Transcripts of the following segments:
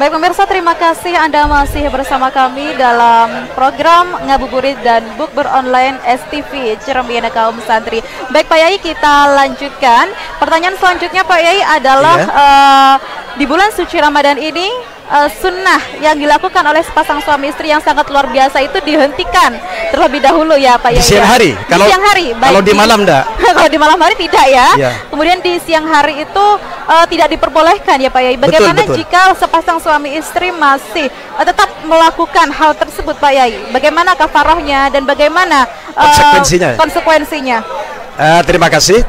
Baik pemirsa, terima kasih Anda masih bersama kami dalam program Ngabuburit dan Bukber Online STV Cermiana Kaum Santri. Baik Pak Yai, kita lanjutkan. Pertanyaan selanjutnya Pak Yai adalah di bulan suci Ramadan ini sunnah yang dilakukan oleh sepasang suami istri yang sangat luar biasa itu dihentikan terlebih dahulu ya Pak Yai. Di siang hari. Kalau di siang hari. Kalau di malam enggak? Kalau di malam hari tidak ya. Kemudian di siang hari itu tidak diperbolehkan ya Pak Yai. Bagaimana betul. Jika sepasang suami istri masih tetap melakukan hal tersebut Pak Yai? Bagaimana kafarahnya dan bagaimana konsekuensinya? Terima kasih.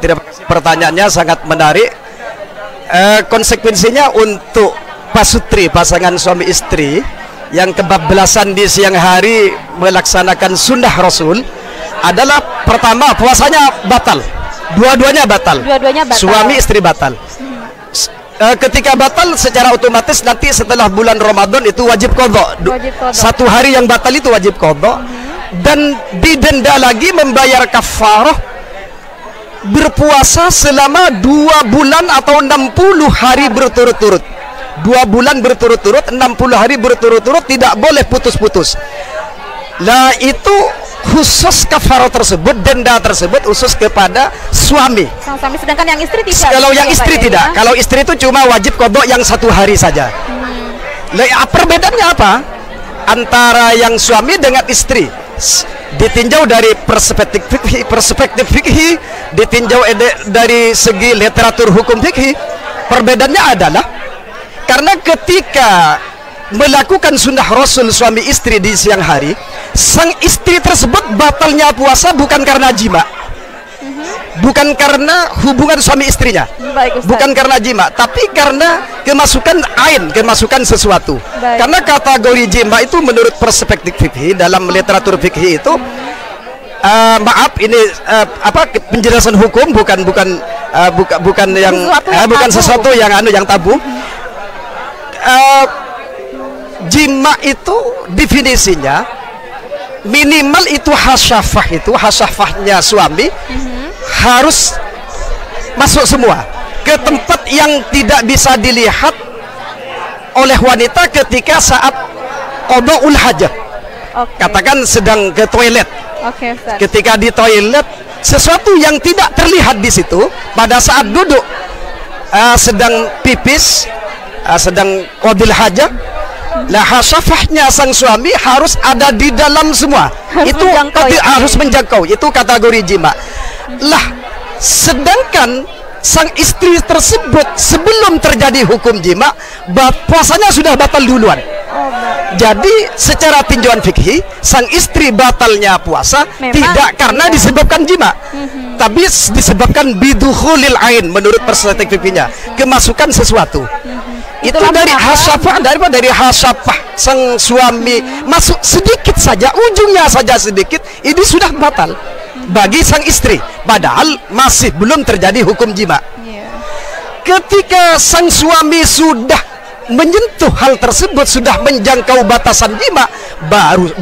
Pertanyaannya sangat menarik. Konsekuensinya untuk pasutri, pasangan suami istri yang kebablasan di siang hari melaksanakan sunnah Rasul adalah pertama puasanya batal. Dua-duanya batal. Suami istri batal. Ketika batal secara otomatis nanti setelah bulan Ramadan itu wajib qadha. Satu hari yang batal itu wajib qadha dan didenda lagi membayar kafarah berpuasa selama 2 bulan atau 60 hari berturut-turut. 2 bulan berturut-turut, 60 hari berturut-turut, tidak boleh putus-putus. Lah itu khusus kafarah tersebut, denda tersebut khusus kepada suami. Sang suami, sedangkan yang istri tidak. Kalau yang istri tidak, kalau istri itu cuma wajib qadha yang 1 hari saja. Perbedaannya apa? Antara yang suami dengan istri, ditinjau dari perspektif fikih, ditinjau dari segi literatur hukum fikih, perbedaannya adalah karena ketika melakukan sunnah Rasul suami istri di siang hari, sang istri tersebut batalnya puasa bukan karena jima, bukan karena hubungan suami istrinya, bukan karena jima, tapi karena kemasukan ain, kemasukan sesuatu. Karena kategori jima itu menurut perspektif fikih dalam literatur fikih itu, maaf ini penjelasan hukum, bukan yang bukan sesuatu yang tabu. Jima itu definisinya minimal itu hasyafahnya suami harus masuk semua ke tempat yang tidak bisa dilihat oleh wanita ketika saat qada'ul hajah. Katakan sedang ke toilet. Ketika di toilet sesuatu yang tidak terlihat di situ pada saat duduk sedang pipis, sedang qadil hajah, lah hasyafahnya sang suami harus ada di dalam semua. Itu harus menjangkau, itu kategori jima. Lah sedangkan sang istri tersebut sebelum terjadi hukum jima, puasanya sudah batal duluan. Jadi secara tinjauan fikih, sang istri batalnya puasa tidak karena disebabkan jima, tapi disebabkan bidukhulil ain menurut perspektif fikihnya, kemasukan sesuatu. Itu dari hasyafah sang suami masuk sedikit saja, ujungnya saja sedikit, ini sudah batal bagi sang istri, padahal masih belum terjadi hukum jima. Ketika sang suami sudah menyentuh hal tersebut, sudah menjangkau batasan jima,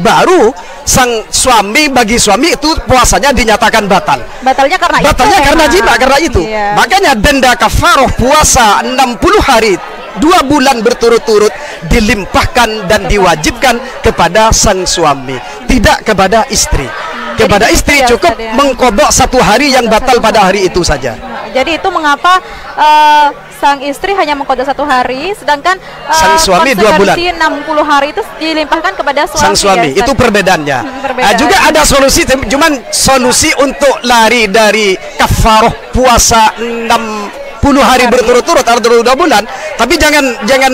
baru sang suami, bagi suami itu puasanya dinyatakan batal. Batalnya karena jima, karena itu. Makanya denda kafarah puasa 60 hari 2 bulan berturut-turut dilimpahkan dan diwajibkan kepada sang suami, tidak kepada istri. Kepada istri cukup mengqadha 1 hari yang batal pada hari itu saja. Jadi itu mengapa sang istri hanya mengqadha 1 hari, sedangkan sang suami 2 bulan. 60 hari itu dilimpahkan kepada suami. Sang suami itu perbedaannya. Juga ada solusi, cuman solusi untuk lari dari kafarah puasa 60 hari berturut-turut atau 2 bulan, tapi jangan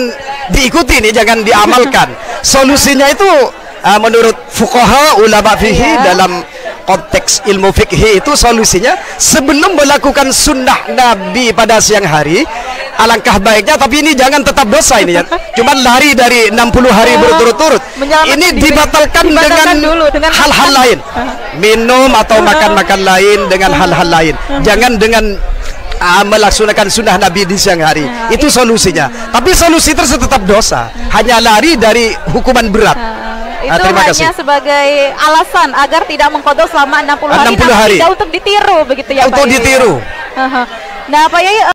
diikuti nih, jangan diamalkan. Solusinya itu menurut fuqaha ulama fikih dalam konteks ilmu fikih itu solusinya sebelum melakukan sunnah Nabi pada siang hari, alangkah baiknya, tapi ini jangan tetap dosa ini ya. Cuman lari dari 60 hari berturut-turut. Ini dibatalkan dengan hal-hal lain. Minum atau makan-makan lain dengan hal-hal lain. Jangan dengan melaksanakan sunnah Nabi di siang hari. Itu solusinya. Tapi solusi tersebut tetap dosa. Hanya lari dari hukuman berat. Itu hanya sebagai alasan agar tidak mengqadha selama 60 hari. Tidak untuk ditiru begitu ya Pak. Untuk ditiru. Nah Pak Yai,